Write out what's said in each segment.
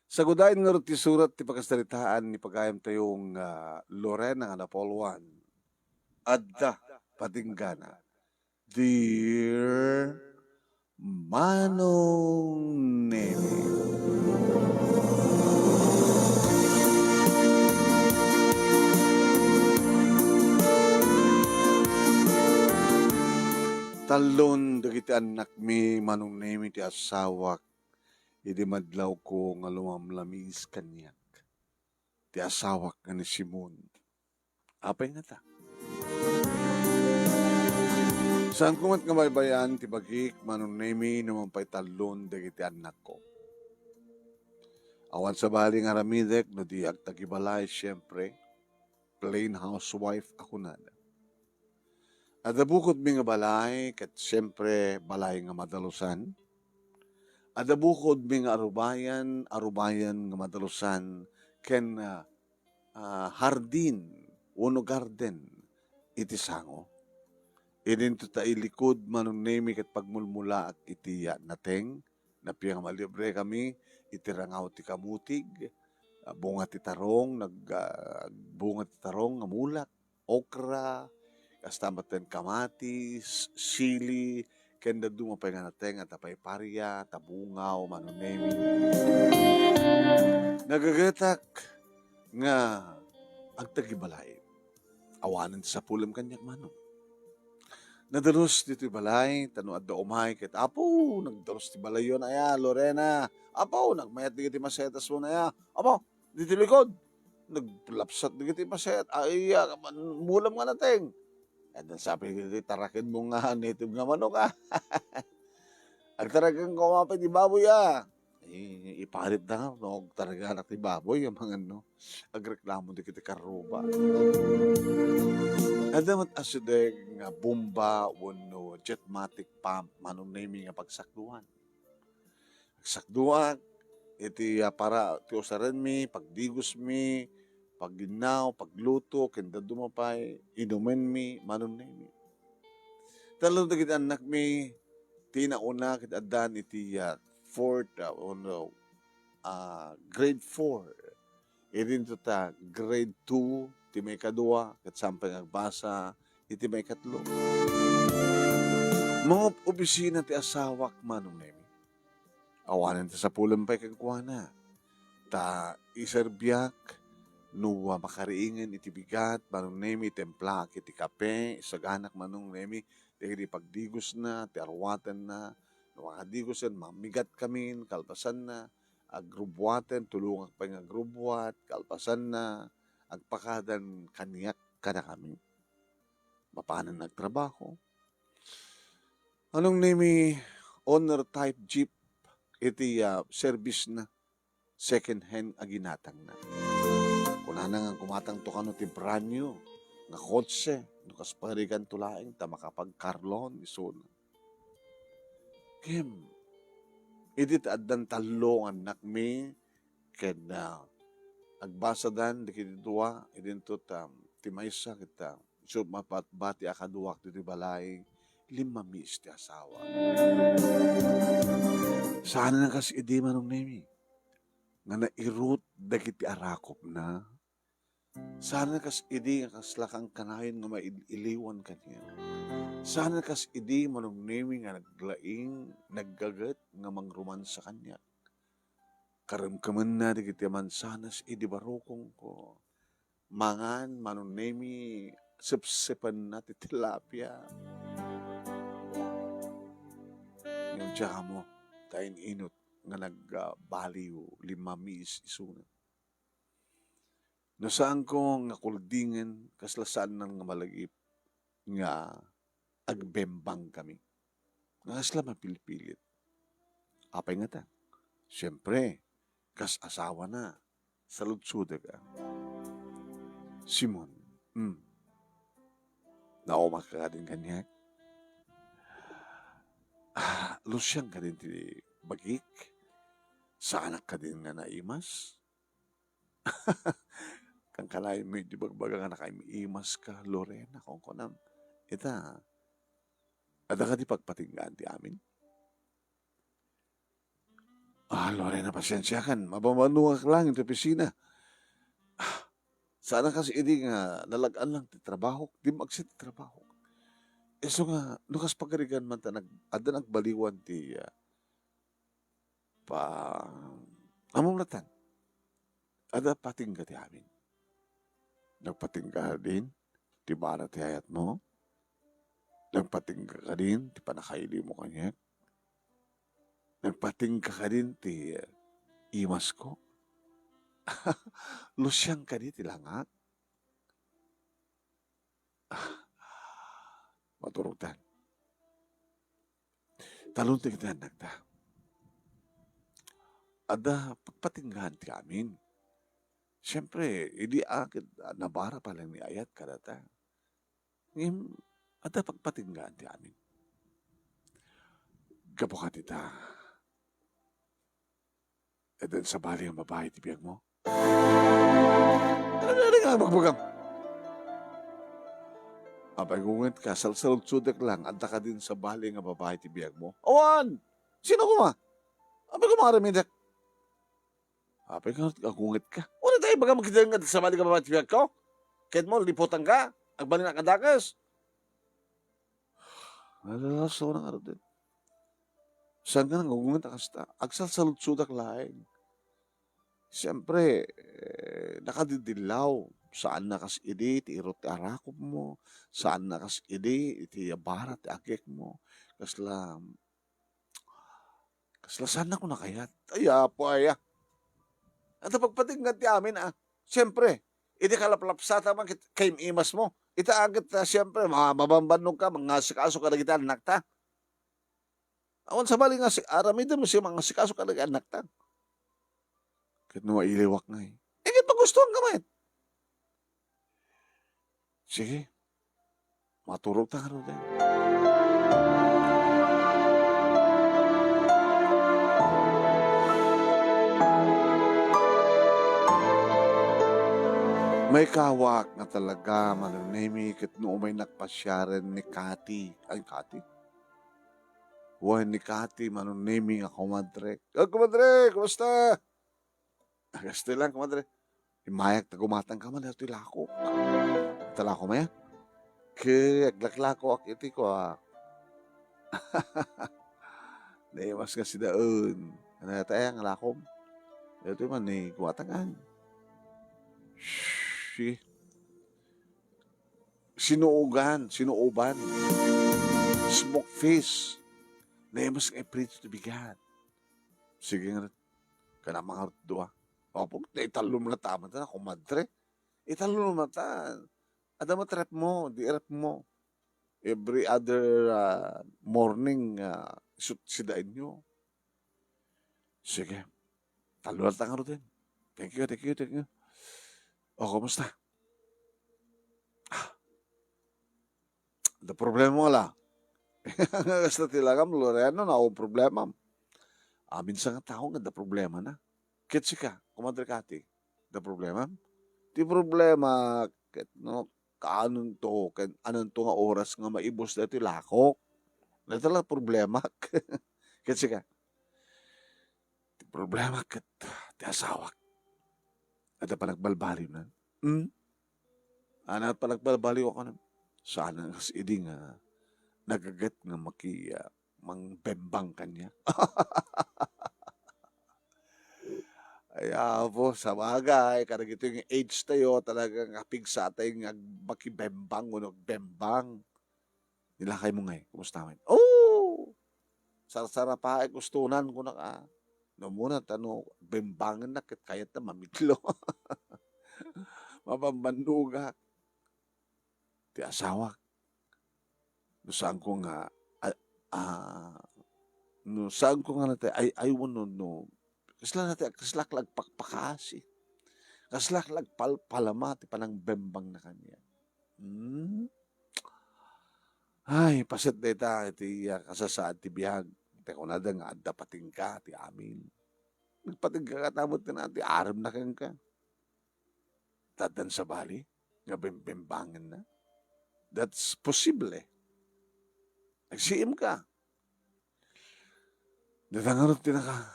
Sagudayan nga ti surat ti pakastaritaan ni pagayam tayong Lorena nga napolwan. Adda patinggana. Dear Manong Nemi. Talon dagiti anak mi Manong Nemi ti asawak. Idi madlaw ko nga lumamlamis kanyak. Ti asawak nga ni Simon. Apay nga ta? Saan kumat nga baybayan ti bagik Manong Nemi naman pa'y talon dagiti anak ko. Awan sa bali nga ramidek no di agtagibalay siyempre. Plain housewife ako na. Adabukod mi nga balay kat siyempre balay nga madalusan. Adabukod mi nga arubayan nga madalusan ken hardin uno garden iti sango. Idinto ta ilikod Manong Nemi ket pagmulmula at iti nateng napiyang malibre kami iti rangaw ti kamutig bunga ti tarong bunga ti tarong nga mulak okra kastamatan kamatis sili kenda dumapay nga nateng at tapay parya tabungaw Manong Nemi nagagatak nga agtagibalay awanan sa pulam kanyak Manong. Nadalos dito balay, tano adda umay ket apo nagdalos ti balay yon aya Lorena. Apo nagmayat digiti masetas mo na ya. Apo dito likod. Naglapsat digiti maset. Ay mulam nga nateng. And then sabi digiti tarakin mo nga native nga manok ah. Agtaragan ko mapay di baboy ah. Ipalit na nga, no? Taraga anak ti baboy, yung mga no. Agreklamo di kita karuba. Adamat asudeg nga bomba wano jetmatic pump Manong Nemi nga pagsakduan. Pagsakduan, iti para ti usaran mi, pagdigos mi, pagginaw, pagluto, kenda dumapay, inumen mi, Manong Nemi. Talong dagiti anak mi, tinauna kit adan iti grade 4. Idin to ta, grade 2, iti may kadua, kat sampay agbasa, iti may katlo. Mga opisina ti asawak Manong Nemi. Awanan ta sa pulampay kagkuana. Ta iserbiak, nuwa makariingan iti bigat, Manong Nemi, templak iti kape, isaganak Manong Nemi, iti pagdigos na, ti arwatan na, nuwakadigos yan, mamigat kami, kalpasan na, agrubwaten, tulungan pa nga agrubwat, kalpasan na, agpakadan kaniyak kada kami. Mapanan nagtrabaho. Anong Nemi, owner type jeep, iti service na, second hand aginatang na. Kuna na nga kumatang to kano ti branyo, nga kotse, nukas parigan tulaing, ta makapagkarlon, iso na. Kim, idit addan talo anak mi ken agbasadan dikiti dua idinto ti maysa kita so mapatbati akaduak diti balay 5 mis ti asawa. Saan na kas idi Manong Nemi nga nairut dagiti arakop na sana kas idi nga kaslakang kanayon nga mailiwan kaniya. Sana kas idi Manong Nemi nga naglaing, naggagat nga mangruman sa kanya. Karamkaman na di kiti mansanas idi barokong ko. Mangan Manong Nemi, sipsipan na ti tilapia. Yung tsaka mo, kain inot nga nagbaliw 5 mis isuna. No saan ko nga kuldingen, kaslasaan nang nga malagip nga agbembang kami. Nga sila mapilipilit. Apay nga ta. Siyempre, kas asawa na. Saludsuda ka. Simon. Naumak ka din kanyak. Lusyang ka din ti bagik. Sa anak ka din nga naimas. Kang kalay mo di bagbaga nga nakaimas ka, Lorena. Kung kunam, ita, ada ka di pagpatinggaan ti amin? Lorena, pasensya kan. Mabamanuang ka lang ito opisina. Sana kasi hindi nga nalagaan lang ti trabaho. Di magsit trabaho. So nga, nukas pagarigan man ta ada nagbaliwan ti pa amumlatan. Ada patingga ti amin. Nagpatingga din ti bara ti hayat mo. Nagpatingga ka din ti panakaili mo kanya. Nagpatingga ka din ti imas ko. Lusyang ka di ti langat. Maturutan. Talon ti kita nagda. Ada pagpatinggahan ti amin. Siyempre, hindi akit nabara pa lang ni ayat kadata. Ngayon, ada pagpatinggahan ti amin. Gapo ka tita. E then sa bali ang babae ti biyag mo. Ano nga magbugang? Abay kungit ka, salsalod sudak lang, anta ka din sa bali nga babae ti biyag mo. Awan! Sino ko ma? Abay ko maramidak. Abay kungit ka. Una tayo baga makita nga sa bali nga babae ti biyag ko? Kahit mo, liputan ka. Agbalin na kadakas. Alalaso na nga rin. Saan ka nang gugungit akasta? Agsalsalod sudak laing. Siyempre, nakadidilaw. Saan nakas idi, ti irot ti arakop mo. Saan nakas idi, iti barat, ti agek mo. Kasla saan na ko nakayat? Aya po, aya. At pagpatinggan ti amin, siyempre, iti kalaplapsata man kay imas mo. Ita agad siyempre, mabambanog ka, mga sikaso ka na kita, anak ta. Awan sa bali nga, aramidin mo siya mga sikaso ka na anak ta. Kahit nuwailiwak nga eh. Kahit magustuhan ka man. Sige, maturog ta ka rin. May kawak na talaga, mananimi, kat noong may nakpasyaran ni Kati. Ay, Kati? Huwag ni Kati, mananimi nga kumadre. Kumadre, kumusta? Gusto lang, kumadre. Imayak na gumatang ka man, ito ilako. Talako maya? Kaya, aglaklako ak iti ko, Naimas nga si daon. Ano na tayo, ang lakom? Ito man, gumatangan. Shhh. Sinuuban. Smoke face. Naimas nga prito to bigat. Sige nga, kana mga doa. Opo, italo mo na tama na, kumadre. Italo mo na ta. Ada mo trap mo, di rap mo. Every other morning, sidain nyo. Sige. Talo na ta nga rin. Thank you. O, kumusta? The problema mo la. Basta tilagam, Loreano, na ako problema. Minsan nga tao nga, the problema na. Kitsi ka, kumadre kati. The problema? Di problema, no, kaanon to, anon to nga oras nga maibos na ito lakok. Ito lang problema. Kitsi ka. Di problema, ti asawak. At pa nagbalbaliw na. Ano pa nagbalbaliw ako na. Sana nga idi nga nagagat nga mangbembang kanya. Ay, po, sa bagay, karag ito yung age tayo, talagang kapig sa tayo nga makibembang o nagbembang. Nilakay mo nga kumusta man? Oh! Sarsara pa ay gustunan ko na ka. No muna, bembangan na, kayat na mamidlo. Mapambanduga. Ti asawak. No saan ko nga, ay no, kaslak pakpakasi. Kaslak palpalama, ti panang bembang na kanya. Ay, pasit na iti kasasaad ti biyag. Teko na nga, dapating ka, ti amin. Nagpating ka katamot na ti aram na kang ka. Tadan sa bali, nga bembembangan na. That's possible eh. Nagsiim ka. Datangarot tinaka.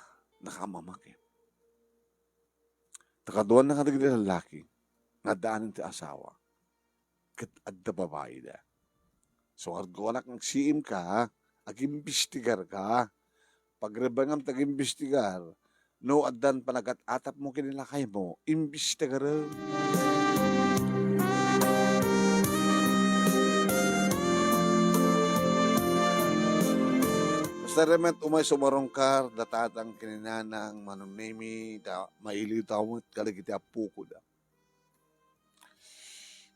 nakamamak. Takaduan na kadagiti lalaki, nga daanan ti asawa, ket adda babae da. So, argonak ng siim ka, agimbestigar ka. Pagrebangam tagimbestigar, no addan panagat-atap mo kinilakay mo, imbestigar. Basta remet umay sumarongkar, datatang kininanang manunemi, da mailiw tawot kaligiti apuko da.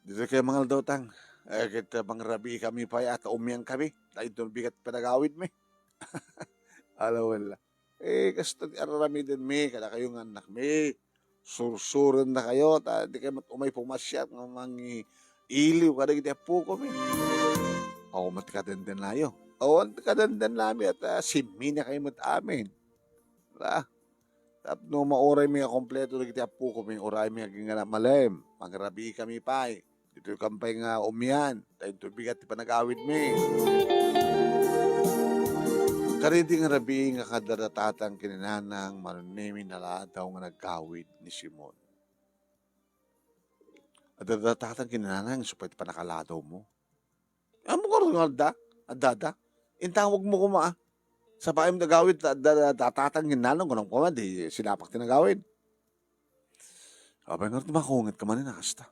Dito kayo mga aldotang, kita mangrabi kami pa at umyan kami, dahil doon bigat panagawid mi. Alam wala. Kasta di ararami din mi, kada kayong anak mi, sursuran na kayo, di kayo umay pumasyat, ng mga iliw, kada giti apuko mi. Ako matikadandan layo. Oo, matikadandan namin at simi na kayo mat amin. Tap no maoray mi kompleto na giti apuko mi, oray mi aging malem, mangrabi kami pa. Dito yung kampay nga umyan, dahil ito bigat di panagawid mi. Karidi nga rabi nga kadadatatang kininanang manunemi na daw nga nagkawid ni Simon. At dadatatang kininanang supay panakaladaw mo. Amo ko rin adada. Intawag mo kuma. Sa paim nagawid, dadatatang kininanang ko nang kuma, di sinapak tinagawid. Abay nga rin makungit ka man nakasta.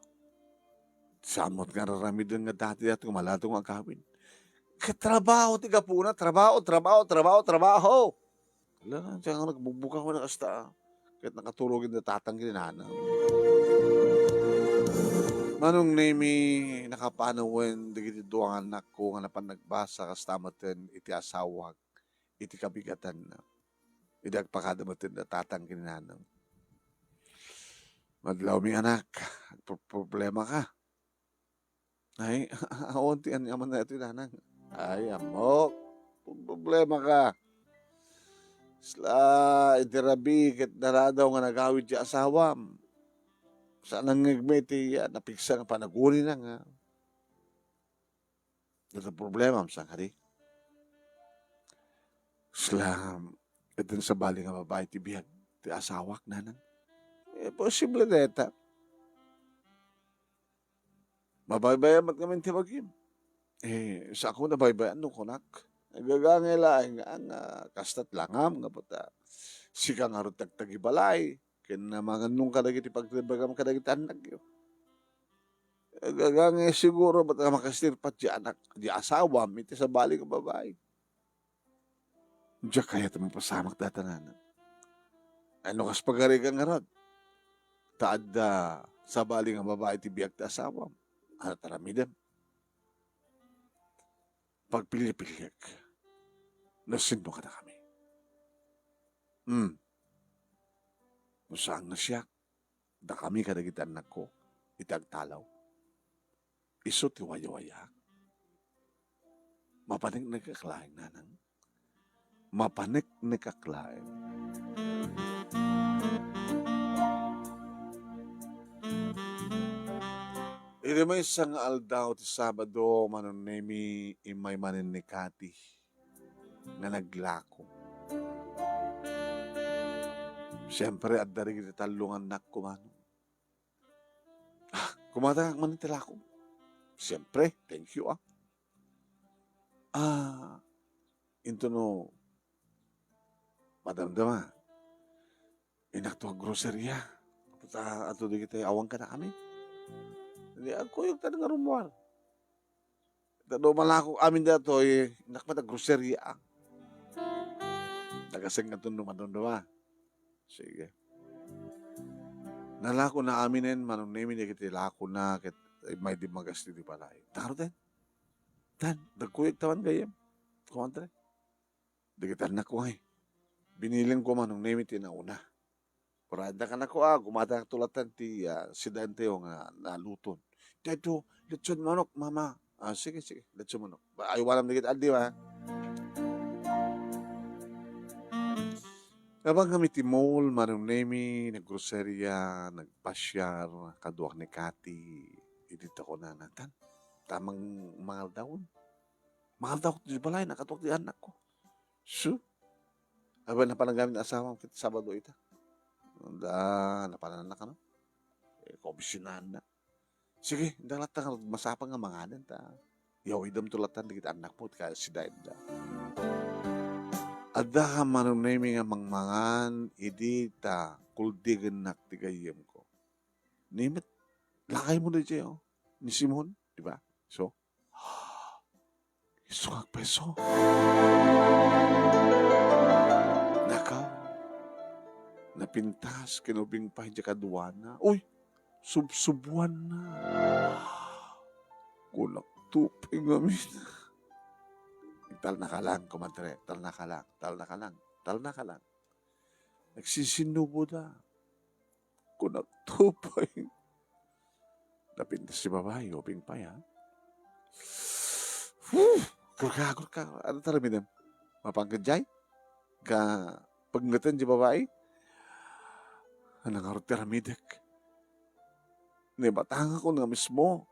Samot nga rarami doon nga dati at kumalado nga agawid. Katrabaho, tiga po na. Trabaho. Wala, siya nga nagbubuka ko na kasta. Kahit nakatulogin na tatang ginana. Manong nemi nakapanawen, digiti doang anak ko nga napan nagbasa kastamaten iti asawag, iti kabigatan na. Iti agpakadamaten na tatang ginana. Madlaw mi anak, problema ka. Ay, aunti ang yaman na ito nanang. Ay, amok. Problema ka. Sla, itirabi, ket naradaw nga nagawid siya asawam. Saan ang ngagmeti, napiksa nga panaguni na nga. Ito problema, saan ka di? Sla, ito sa bali nga babae, tibiyag, ti asawak nanang. Posible na ito. Mabaybayan mat kami tibagim. Sa ako na baybayan no kunak. Nagagangela ang kastat langam nga puta. Sika nga rin tagtagibalay. Kaya naman nung kadagiti pagtribagam kadagiti anak yun. Nagagangay siguro ba't makasirpat di anak, di asawa, miti sa bali ka babae. Diyan kaya ito mapasamak datanan. Ano kas pagari ka nga rod? Taad sa bali nga babae ti biyag ti asawa. Ano taramidem? Pagpili-pilik, nasindo ka na kami. Saan na siya? Da kami kadagiti anak ko, itagtalaw. Iso ti waya-waya. Mapanik nagkaklaing nanang. Mapanik nagkaklaing. Iti may isang aldaw ti Sabado, manunemi imay maninikati nga naglako. Siyempre, at dari kita talungan nak kumano. Kumata man tilako. Siyempre, thank you into no, madamdama, inakto groceria. Ato di kita awang ka na kami. Hindi ako yung tanong nga rumuar. Tado malako amin dato nakmata groceria. Nagasang nga ito numadunduma. Sige. Nalako na aminin, manong nemi niya kiti lako na, kit may di magasti di palay. Taro den. Dan, nagkuyag tawan gayem. Kumantre. Digitan na ko Biniling ko manong nemi tinauna. Parada ka na ko gumata ang tulatan ti sidante yung naluton. Dito, lechon manok, mama. Sige, lechon manok. Ayaw walam na kita, di ba? Habang kami ti mall, manong nemi, naggrocerya, nagpasyar, kaduak ni Kati, idito ko na natan. Tamang mahal daw. Mahal daw, di balay, nakatuak di anak ko. So, Aba napanagamit ng asawa mo ket Sabado ita. Napananan ka no? Komisyonahan na. Sige, dalat ta masapang nga manganan ta. Yaw idam tulatan dikit anak mo kaya si Daid da. Adda ka manunay nga mangmangan, idi ta kuldigan nak ti gayem ko. Nimit, lakay mo na dyan, ni Simon, di ba? So, isukag peso. Nakaw, napintas, kinubing pa hindi kaduana. Uy, subsubuan na. Kulang tuping amin. Tal na ka lang, kumadre. Tal na ka lang. Nagsisinubo na. Kulang tuping. Napintas si babae, uping pa ya. Kurka. Ano talamin yan? Mapangkadjay? Ka pagngatan si babae? Anong harot taramidek? Nibatanga ko nga mismo.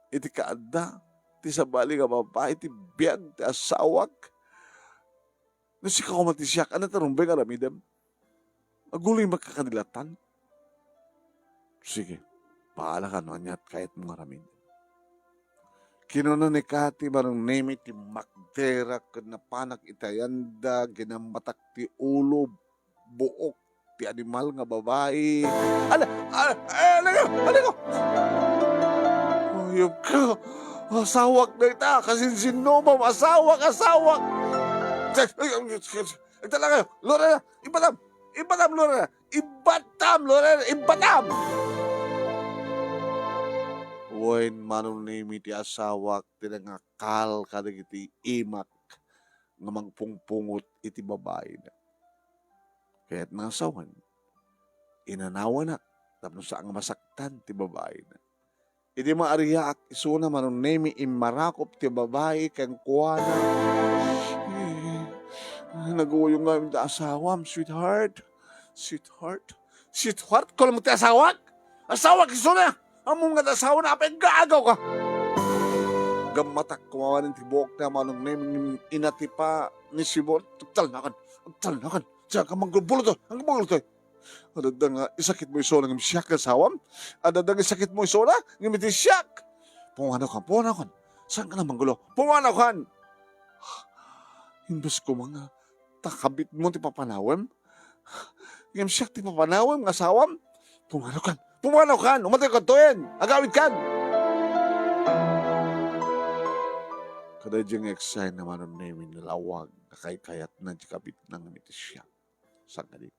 Iti kaadda. Ti sabali nga babae, ti biyag, ti asawak. Nasika ko matisyak, ano tarumbay nga ramidem? Aguloy magkakanilatan. Sige, paala ka no, anyat kahit mga ramidem. Kinuno ni Kati, marang name ti Magdera, kanapanak itayanda, ginamatak ti ulo, buok, ti animal nga babae. Ano ko? Uyog ka. Asawak na ita, kasinsinom mo, asawak. Ito lang kayo, Lorena, ibatam, Lorena, ibatam! Uwain manong nimi ti asawak, tinangakal kadag iti imak, nga mangpungpungot iti babae na. Kaya't mga asawan, inanawa na, tapos saan masaktan ti babae na. Iti maariyak, isuna manong nemi imarakop ti babae kang kuwana. Nag-uuyong nga yung asawam, sweetheart. Kung mo ti asawak? Asawak isuna! Among nga asawa na apay gaagaw ka! Gamatak kumawanin ti buok na manong nemi inatipa ni Sibon. Agtal na kan. Diyan ka manggubulo to. Adada nga isakit mo iso ng siyak ka sawam. Adada nga isakit mo iso na ng miti siyak. Pumanaw kan. Saan ka naman gulo? Pumanaw kan. Imbes ko mga takabit mo ti papanawam. Ngam siyak ti papanawam nga sawam. Pumanaw kan. Umatay ka toyen. Agawid kan. Kada diyang excited naman ang namin nalawag na kayat na di kabit ng miti siyak. Saan ka di?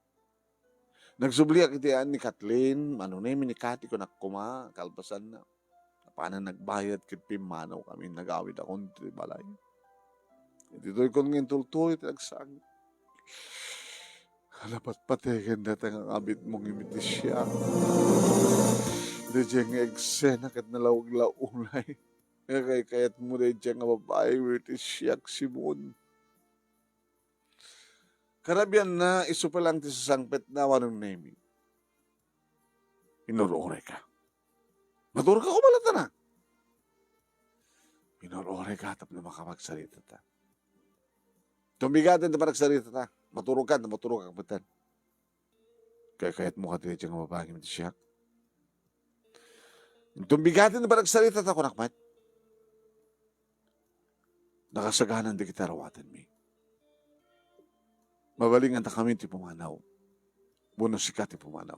Nagsubliak itian ni Kathleen, namin ni Kati ko nakuma, kalpasan na. Paano nagbayad kit pimanaw kami, nagawid akong ti balay. Ito'y kong ngintultuloy, nagsang. Halapat patigan na ang abit mong imiti siya. Di diyang eksena kat nalawag-laulay. Kayat mo di diyang babae, imiti siya Simon. Karabian na iso pa lang ti sasangpet na wanong naming. Inurore ka. Maturo ka kumalata na. Inurore ka tap na makapagsalita ta. Tumbigatin na panagsalita ta. Maturo ka kapatan. Kayat mo ka tiyan nga mabagim ti siya. Tumbigatin na panagsalita ta kunakmat. Nakasaganan di kita rawatan mi. Mabalingan ta kami ti pumanaw. Bunos sikat ti pumanaw.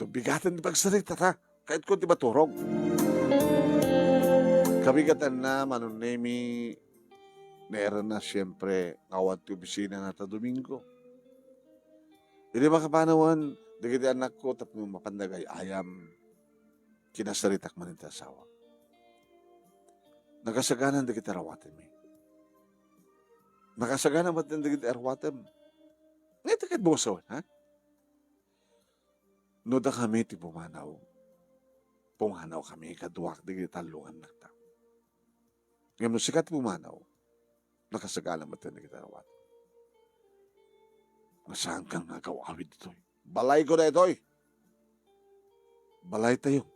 Tubigatan ti pagsalita ta. Kahit ko ti baturog. Kabigatan na manunemi meron na siyempre ngawat ti opisina na ta Domingo. Hindi makapanawan, digiti anak ko tapos mapandagay ayam kinasaritak man iti asawa. Nagasaganan digiti rawatin mi. Nakasagana ba't yung digit erwatem? Ngayon takit buso, ha? No da kami ti pumanaw. Pumanaw kami, kaduwak digit talungan na ta. Ngayon no sikat pumanaw, nakasagana ba't yung digit erwatem? Nasaan kang nagawawid ito? Balay ko na ito, Balay tayo.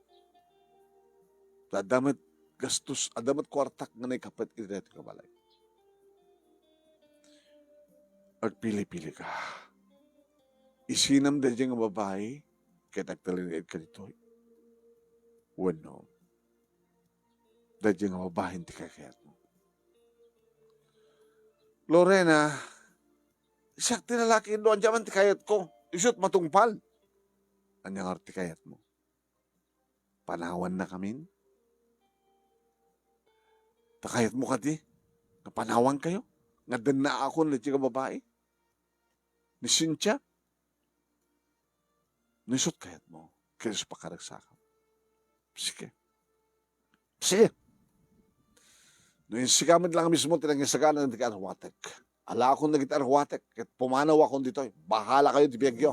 Adamat gastos, adamat kwartak nga na ikapat ito ka balay. agpili-pili ka. Isinam da dyan nga babae, kaya tagtalinid ka dito. Wano, da dyan nga babae, hindi ka kayat mo. Lorena, isak tinalaki doon dyan, ti kayat ko. Isut matungpal. Anyang arti kayat mo. Panawan na kamin. Takayat mo ka di. Napanawan kayo. Nga na ako na dyan nga babae. Ni Cynthia. Nisut kayat mo. Kaya sa pakaragsakan. Sige. Sige. Noong sigamit lang mismo, tinangisagalan ng tikarwatek. Ala akong nagitarwatek. Kahit pumanaw akong dito. Bahala kayo, tibiyagyo.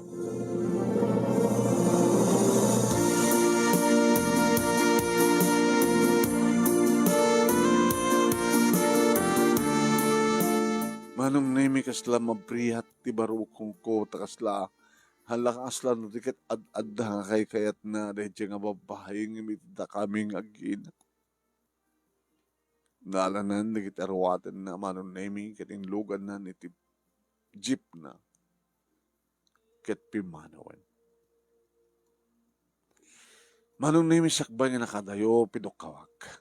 Manong nemi kasla mabrihat ti barukong ko takasla halak asla no tiket ad-adda nga kay kayat na dahil nga babae ng mitda kaming agin. Nalanan nagit arwatan na manong nemi kating lugan na iti jeep na ket pimanawan. Manong nemi sakbay nga nakadayo pinukawak.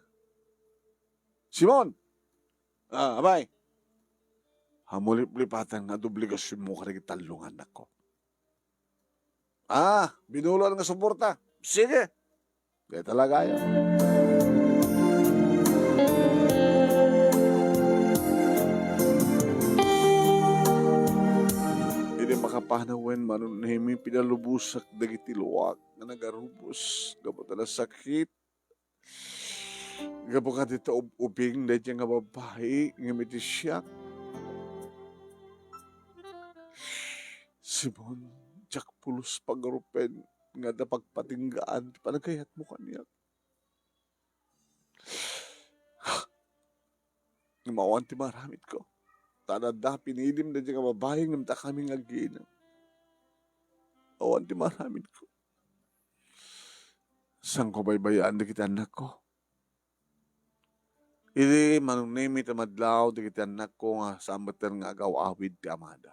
Simon! Abay! Hamulip-lipatan nga obligasyon mo karigit talungan ako. Binulan nga suporta. Sige. Kaya talaga yan. Hindi makapanawan manon nemi pinalubusak dagiti luwak nga nagarubos. Gabot na sakit. Gabot ka dito ubing dahil nga babae nga mitisyak. Simon, jak pulos pagarupen nga da pagpatinggaan panagayat mo kaniya. Mawan ti maramit ko. Tanada pinilim na dyan nga babaeng namta kaming agina. Mawan ti maramit ko. Sang ko baybayaan na kita anak ko. Ili manong nemi tamadlaw na kita anak ko nga sa amater nga agaw-awid ti amada.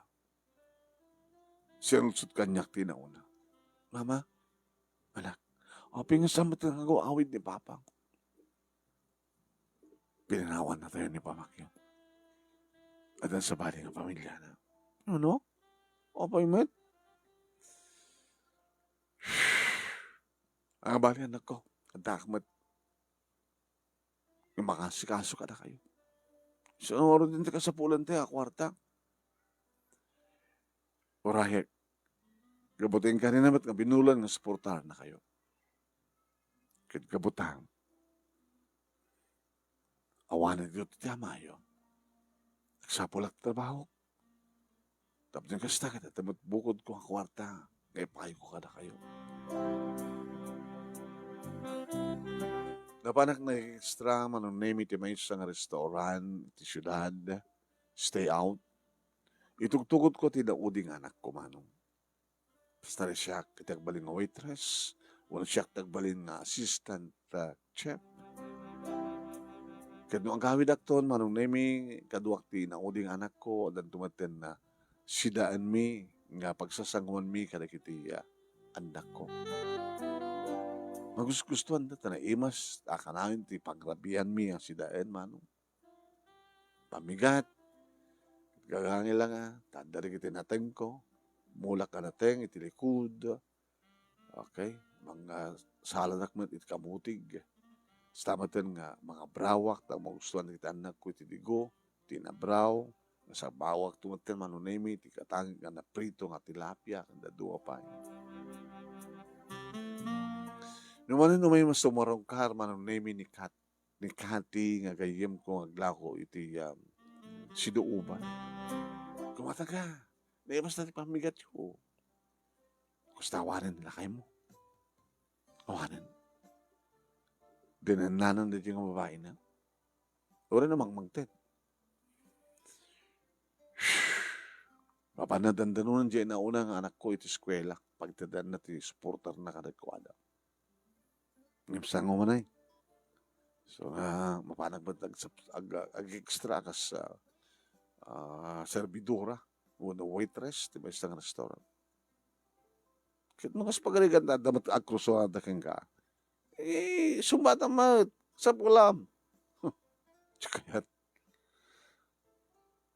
Sinudsud kanyak tinauna. Mama, anak, pingasama talaga ako awid ni Papa. Pinanawan na tayo ni Pamakyo. At ang sabali ng pamilya na. Ano? Appointment? Ang abali anak ko, ang takmat. Yung makasikaso ka na kayo. Sinuro din ka sa pulan tayo, kwarta. Orahek. Gabutin ka rin naman nga binulan nga suportar na kayo. Kit gabutang. Awanan dito ti amayo. Nagsapulak trabaho. Tapos yung kasta kita, tamot bukod ko ang kwarta. Ngayon payo ko ka na kayo. Napanak na extra manong name iti may isang restaurant, iti syudad, stay out. Itugtugot ko ti dauding anak ko manong. Basta rin siya kitagbalin nga waitress, wala siya kitagbalin nga assistant chef. Kaya ang gawid akton, manong nemi, kaduak ti nauding anak ko, dan tumaten na sidaan mi, nga pagsasanguan mi kada kiti anak ko. Magustuhan na na imas, akanawin ti pagrabian mi ang sidaan, manong. Pamigat, gagangin lang tanda rin kiti nateng ko, mulak ka nateng, iti likod, okay, mga salanak iti kamutig, stamatan nga mga brawak, na magustuhan iti anak ko iti digo, iti nabraw, sa bawak tumaten manunemi, iti katangin nga na prito nga tilapia, kanda duwa pa. Numanin umay mas tumarong kahar manunemi ni Kati nga gayem ko aglako iti siduuban. Kumataga, naimas natin pamigat yun. Gusto awanan nila kayo mo. Awanan. Dinananan na yung babae na. Ura namang magtet. Papanadandanunan dyan na unang anak ko iti eskwela. Pagtadan na ti supporter na kadakwada. Ngipsang umanay. So, mapanag ba ag-extra ka sa servidora. Uno waitress, ti ba isang restaurant. Kit mga pagaligan na damat akrusuhan da ka. Sumbata mat, sa pulam. Kaya,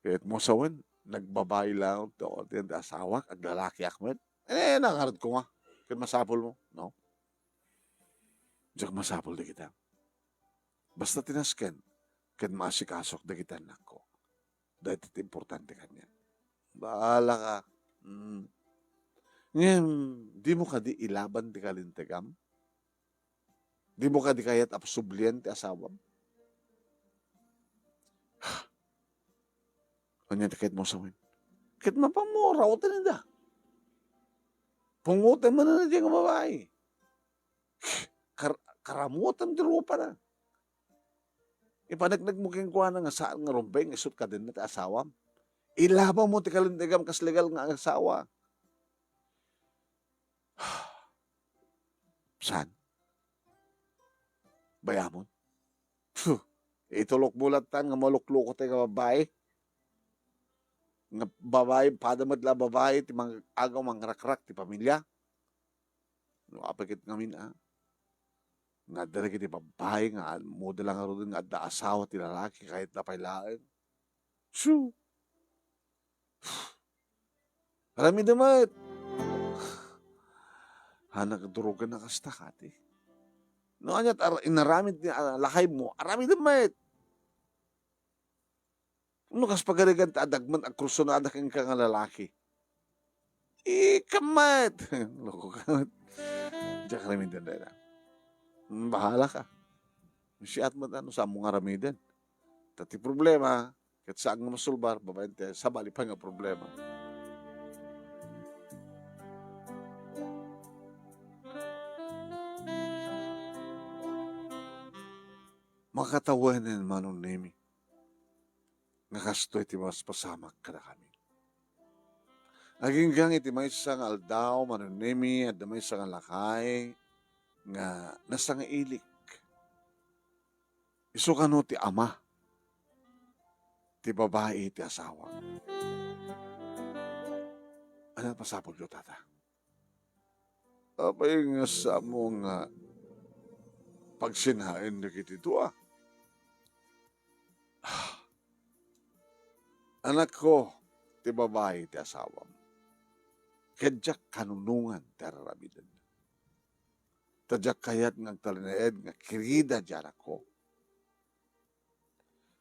kahit mo sawin, nagbabae lang doon din da asawa, ag lalaki akmet. Nangarad ko nga. Kit masapol mo, no? Diyak masapol da kita. Basta tinasken, kit maasikasok da kita nako. Dahil ito importante kanya. Bahala ka. Ngayon, di mo ka di ilaban di kalintegam? Di mo ka di kayat absublian ti asawam? Kanya ti kahit mo sawin. Kahit mapamura o tinida. Pungutan mo na diyan ang babae. Karamutan ti rupa na. Ipanagdag mo keng kuha na nga saan nga rumbeng, isut ka din na ti asawam. Ilaban mo ti kalintegam kas legal nga asawa. Saan? Bayamon? Itulok bulatan nga maluklukot ay nga babae. Nga babae, padamadla babae, ti mga agaw mga rakrak, ti pamilya. No, apakit ngamin nga dala ti babae, nga muda lang nga nga adda asawa ti lalaki, kahit na pailaan. Shoo! Arami damat. Nagdurugan na kasta kati. No, anyat, inaramid ni lakay mo, arami damat. Ano kas pagarigan ta adagman ang krusonada kang nga lalaki. Kamat. Loko kamat. Diyan ka namin din na. Bahala ka. Siat mo ano sa mong aramidan. Tati problema, kat saan nga masulbar, babayante, sa bali pa nga problema. Makatawanan manong nemi. Nakastoy ti mas pasamak ka na kami. Naging gang iti may isang aldaw, manunimi, at may isang lakay, nga nasa nga ilik. Iso ka no ti ama, ti babae, ti asawa. Ano pasapod yo, tata? Apay nga sa mo nga pagsinain na kitito Anak ko, ti babae, ti asawa mo. Kadyak kanunungan, ti araramidan. Tadyak kayat ng talinaed, nga kirida di anak ko.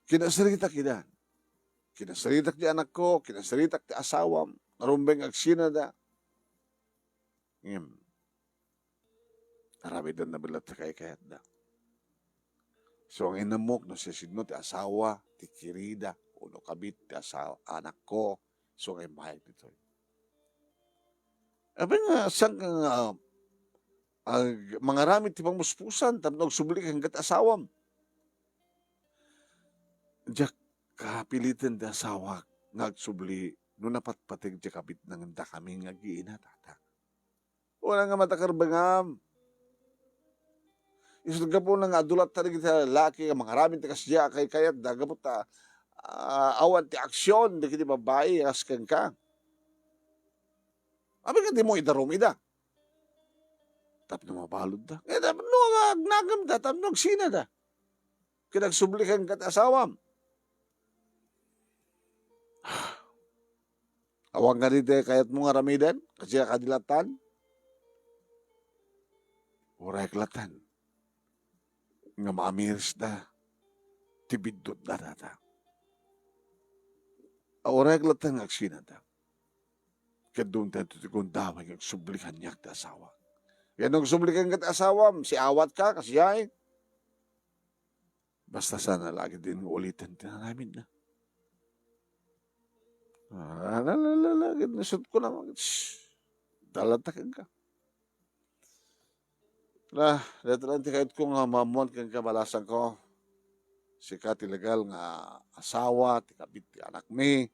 Kinasarita kidan. Kinasaritak di anak ko, kinasaritak ti asawam, narumbeng agsinada. Aramidan na bilat sa kayat da. So ang inamok, no siya sidno ti asawa, ti kirida, uno kabit ti asawa, anak ko, so ngayon mahal dito. Abi nga, saan ka nga, mga ramit ti pangmuspusan, tapos subli kang gat asawam. Diyak kapilitan ti asawa, nagsubli, no napatpatig di kabit nang da kami nga giina, tata. Wala nga matakarbangam. Isod ka po nang adulat tarig sa lalaki, mga ramit ti kasya, kay kayat, dagabot ta, awan ti aksyon, di kiti babae, askan ka. Abi ka di mo idarom ida. Tap na mabalod da. Tap no agnagam da, tap no agsina da. Kinagsublikan kat asawam. Awang nga dito kayat mo nga ramidan, kasi kadilatan. Uray klatan. Nga mamiris da. Tibidot da data. Uray klatan nga agsina da. Kadun tayo kung damay kang sublikan niya at asawa. Yan ang sublikan kat asawam, si awat ka, kasyain. Basta sana lagi din ulitin namin na. Lagi nasud ko naman. Dalatakin ka. Dito lang kahit kung mamon kang kabalasan ko. Si Kati legal nga asawa, tikabit ti anak mi.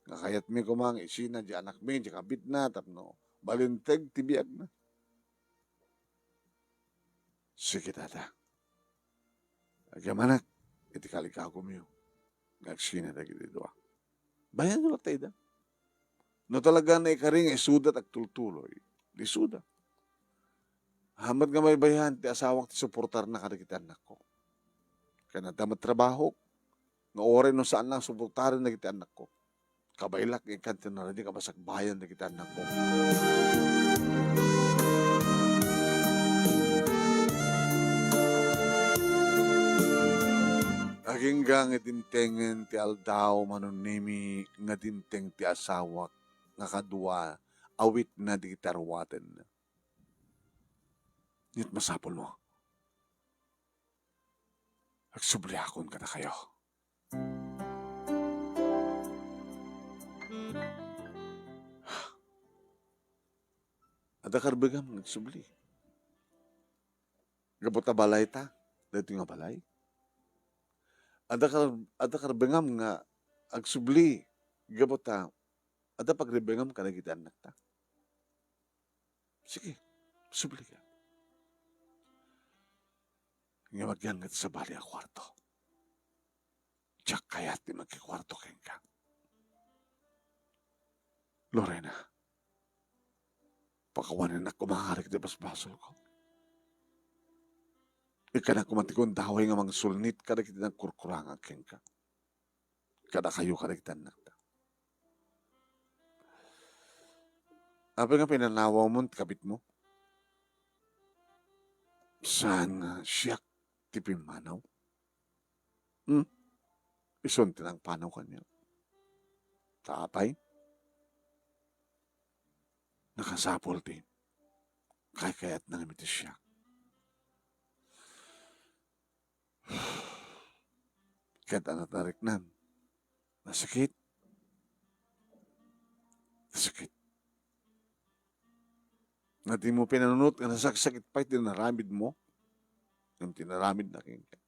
Nga kayat mi kumang isina di anak mi, di kabit na, tapno, balinteg, tibiyag na. Sige tata. Agamanak, iti kalikaw ko miyo. Ngagsina da giti doa. Bayan nyo tayo da. No talaga na ikaring isudat at tultuloy. Lisuda. Hamad nga may bayan, ti asawak ti suportar na kadakitan nako. Kaya nadamat trabaho, nga orin no saan lang suportarin na kita anak ko. Kabailak ng kantin na rin, kabasak bayan na kita anak ko. Aging gang itintengen ti aldaw manunimi nga dinteng ti asawak nga kadua awit na di tarwaten. Nit masapol mo. Agsubliakon ka na kayo. Ada karbegam nagsubli. Gabot na balay ta. Dito nga balay. Ada karbegam nga agsubli. Gabot ta. Ada pagribengam ka na kita anak ta. Sige. Subli ka. Nga magyangat sa bali ang kwarto. Tiyak kaya't di magkikwarto keng ka. Lorena. Pakawanan na kumaharik di basbasol ko. Ika na kumatikon daway nga mga sulnit kada kita ng kurkurangan keng ka. Kada kayo kada kita nakta. Apa nga pinanawa mo kabit mo? Saan nga siyak tipim manaw? Ison tinang panaw kanya. Tapay? Nakasapol din. Kaya't nangamit siya. Kaya't anatarik nan. Nasakit. Nasakit. Na di mo pinanunot, nga nasaksakit pa'y tinaramid mo. Yung tinaramid na king ka.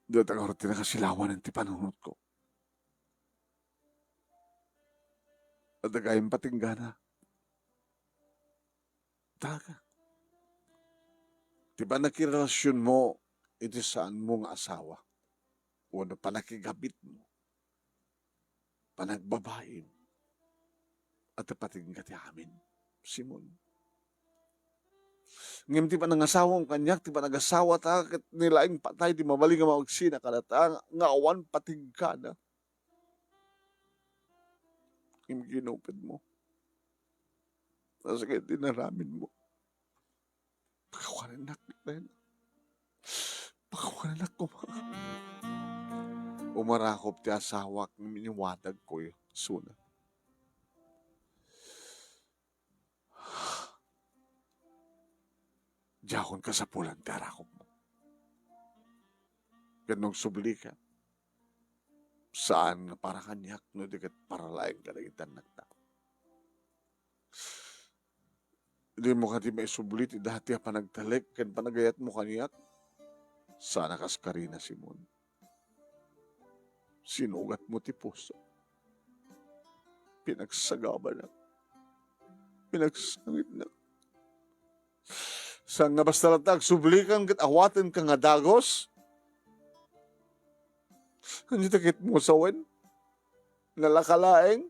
Doon tagaro tinakasilawan ng tipanunot ko. At nagayang patinggana. Talaga. Diba nakirelasyon mo, ito saan mong asawa? O na panakigabit mo, panagbabain, at patingga ti amin, Simon. Ngayon ti pa nangasawang kanyak, ti pa nagasawa ta, kat nilaing patay, ti mabali nga maugsina ka na ta, nga awan patingga na. Yung ginupid mo. Nasakit din naramin mo. Pagkawananak rin. Pagkawananak ko mga. Umarakop ti asawak ng miniwadag ko yung suna. Diyakon ka sa pulang ti arakop mo. Ganong subli ka. Saan nga para kanyak no dikat para laing kalagitan nagta. Hindi mo kati may sublit, dati pa nagtalik, kan panagayat mo kanyak. Sana kaskarina, Simon. Sinugat mo ti puso. Pinagsagaba na. Pinagsangit na. Saan nga basta latag, sublikan kat awaten ka nga dagos? Ano takit mo sa wen? Nalakalaeng?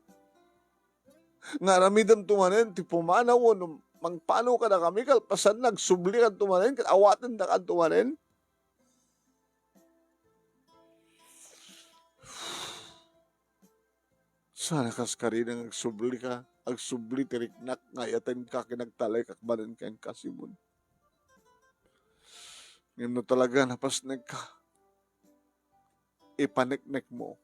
Nga ramidam tumanen, ti pumanaw no, mangpano ka na kami, kalpasan nagsubli ka tumanen, kat awaten na ka tumanen? Sana kaskarin ang agsubli ka, agsubli tiriknak, ngayatan ka, kinagtalay, kakbanan ka yung kasimon. Ngayon no talaga, napasnek ka. Ipaniknek mo.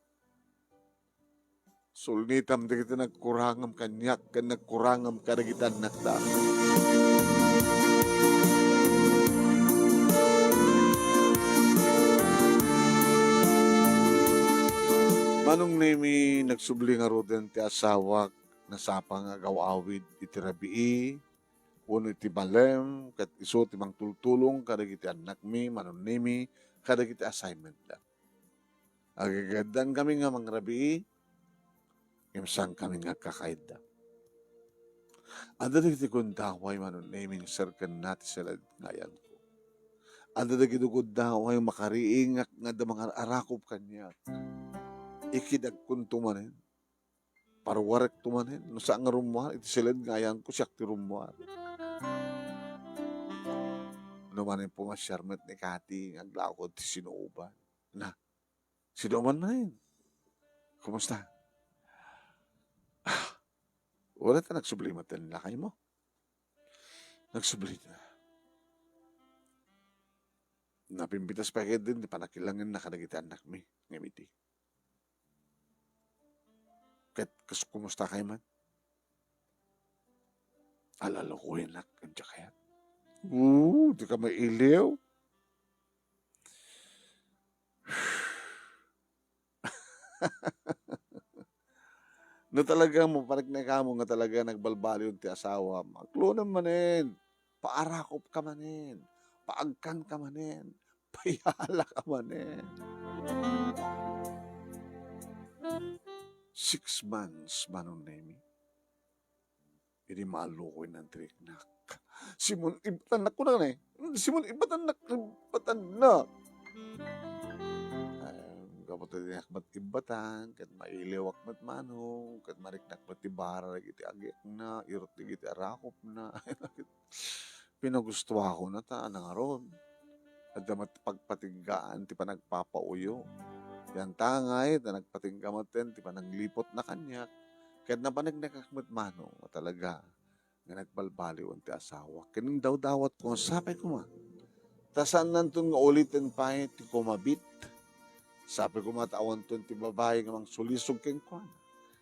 Sulnitam di kita nagkurangam kanyak, kan nagkurangam karagitan nakta. Manong nemi nagsubli nga roden ti asawak, nasapang agawawid iti rabii, uno iti balem, kat iso ti mang tultulong, kadagiti anak mi, manong nemi, kadagiti assignment da. Agagadan kami nga mang rabii, imsang kami nga kakaid da. Ada dagiti kundaway manong nemi, sarkan natin sila ngayan ko. Ada dagiti kundaway makariingak nga da mga arakop kanya. Ikidag kuntumanin. paruwarek tumanin. No saan nga rumuar, iti silid nga ayan ko siyak ti rumuar. No manin po nga siyarmet ni Kati, ang lakod ti sinuuban. Na, sinuuban na rin. Kumusta? Wala ta nagsublimat na lakay mo. Nagsublit na. Napimpitas pa kayo din, di pa nakilangin na kanagita anak mi. Ngamiti. Kahit kumusta kayo man? Alala ko yun, nak. Andiya kaya? Di ka mailiw. No talaga mo, parang na ka mo nga talaga nagbalbali yung ti asawa. Maklunan manin. Paarakop ka manin. Paagkan ka manin. Payala ka manin. 6 months manon nemi. Ini malukoy ng triknak. Simon, ibatan ko na eh. Simon, ibatan na. Kapag iti akmat ibatan, kat mailiwak mat manong, kat mariknak mat ibara, iti agyak na, irot iti arakop na. Pinagusto ako na ta, nangaron. At damat pagpatinggaan, ti pa nagpapauyo. Yan tangay, na nagpatinggamat ti pa naglipot na kanyak. Kahit na pa nagnakakmat manong, talaga, nga nagbalbaliw ang ti asawa. Kining daw dawat ko, sabi ko ma, tasan nantun nga ulitin pa ti kumabit. Sabi ko matawan to ti babae nga mang sulisog keng kwan.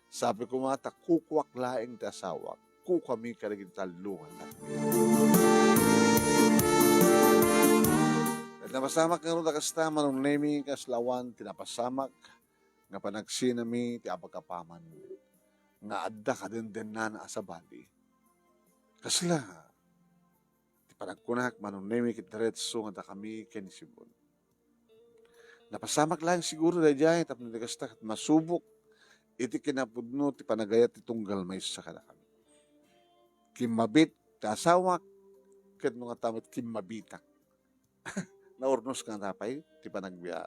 Sabi ko mata kukwak laeng ti asawa, kukami karigin talungan na. At napasamak nga rin nakasta manong nemi kaslawan tinapasamak nga panagsinami ti apagkapaman nga adda ka din na asabali. Kasla ti panagkunak manong nemi kitaretso nga da kami kenisibon. Napasamak lang siguro da dyan, tapos nagasta at masubok, iti kinapudno, ti panagayat ti tunggal may sa kada kami. Kimabit, ti asawak, kat mga tamit kimabitak. Naurnos ka tapay, ti panagbiya,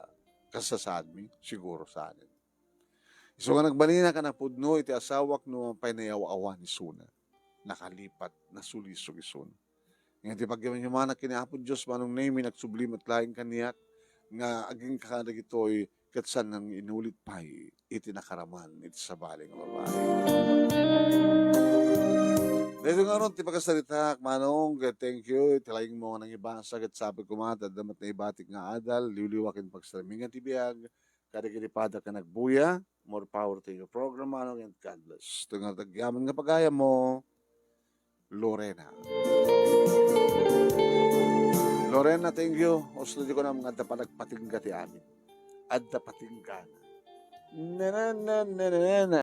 kasasad mi, siguro sa anin. So nga nagbalina ka na pudno, iti asawak no paynayaw-awa ni Suna. Nakalipat, nasulisog isun. Ngayon ti pagyaman yung mga kiniapod Diyos, manong name, nagsublimat laing kaniyak, nga aging kakanag ito'y katsan ng inulit pa'y iti nakaraman iti sa baling babae. Dito nga ron, ti pagkasalita, manong, thank you, tilaing mo nga nang ibasa, kat sabi ko mga, damat na ibatik nga adal, liwliwakin pagsamingan ti biyag, karikiripada ka nagbuya, more power to your program, manong, and God bless. Ito nga tagyaman nga pagaya mo, Lorena. Lorena, thank you. Oslo di ko na mga panagpatingga ti amin. Adda patingga na. Na na na na na na.